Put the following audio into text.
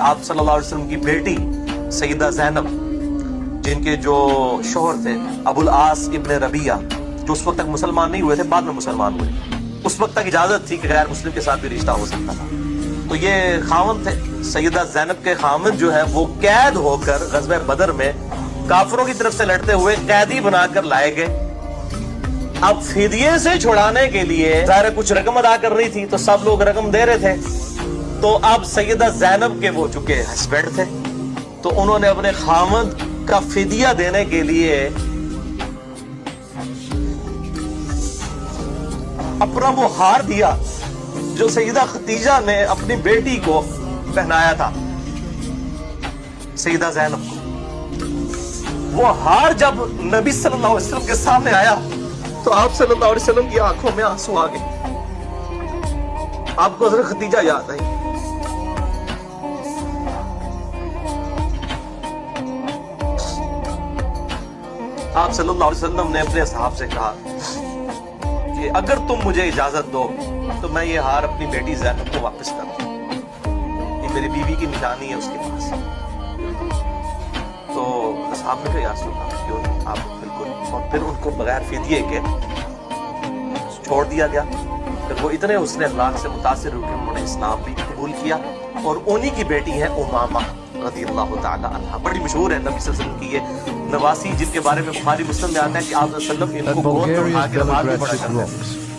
آپ صلی اللہ علیہ وسلم کی بیٹی سیدہ زینب، جن کے جو شوہر تھے ابو العاص ابن ربیعہ، جو اس وقت تک مسلمان نہیں ہوئے تھے، بعد میں مسلمان ہوئے، اس وقت تک اجازت تھی کہ غیر مسلم کے ساتھ بھی رشتہ ہو سکتا تھا، تو یہ خاوند تھے۔ سیدہ زینب کے خاوند جو ہے وہ قید ہو کر غزوہ بدر میں کافروں کی طرف سے لڑتے ہوئے قیدی بنا کر لائے گئے۔ اب فدیے سے چھڑانے کے لیے ظاہر کچھ رقم ادا کر رہی تھی، تو سب لوگ رقم دے رہے تھے، تو اب سیدہ زینب کے وہ چکے ہسبینڈ تھے، تو انہوں نے اپنے خاوند کا فدیہ دینے کے لیے اپنا وہ ہار دیا جو سیدہ خدیجہ نے اپنی بیٹی کو پہنایا تھا، سیدہ زینب کو۔ وہ ہار جب نبی صلی اللہ علیہ وسلم کے سامنے آیا تو آپ صلی اللہ علیہ وسلم کی آنکھوں میں آنسو آ گئے، آپ کو حضرت خدیجہ یاد آئی۔ آپ صلی اللہ علیہ وسلم نے اپنے اصحاب سے کہا کہ اگر تم مجھے اجازت دو تو میں یہ ہار اپنی بیٹی زینب کو واپس کر دوں، یہ میری بیوی کی نشانی ہے اس کے پاس۔ تو اصحاب نے کہا یا رسول اللہ کیوں نہیں، آپ بالکل، اور پھر ان کو بغیر فدیے کے چھوڑ دیا گیا۔ پھر وہ اتنے حسن اخلاق سے متاثر ہو کہ انہوں نے اسلام بھی قبول کیا، اور انہی کی بیٹی ہے امامہ رضی اللہ تعالی عنہا، بڑی مشہور ہے نبی صلی اللہ علیہ وسلم کی یہ نواسی، جن کے بارے میں بخاری مسلم میں آتا ہے کہ آپ صلی اللہ علیہ وسلم ان کو گود میں اٹھا کے نماز میں پڑھا کرتے ہیں۔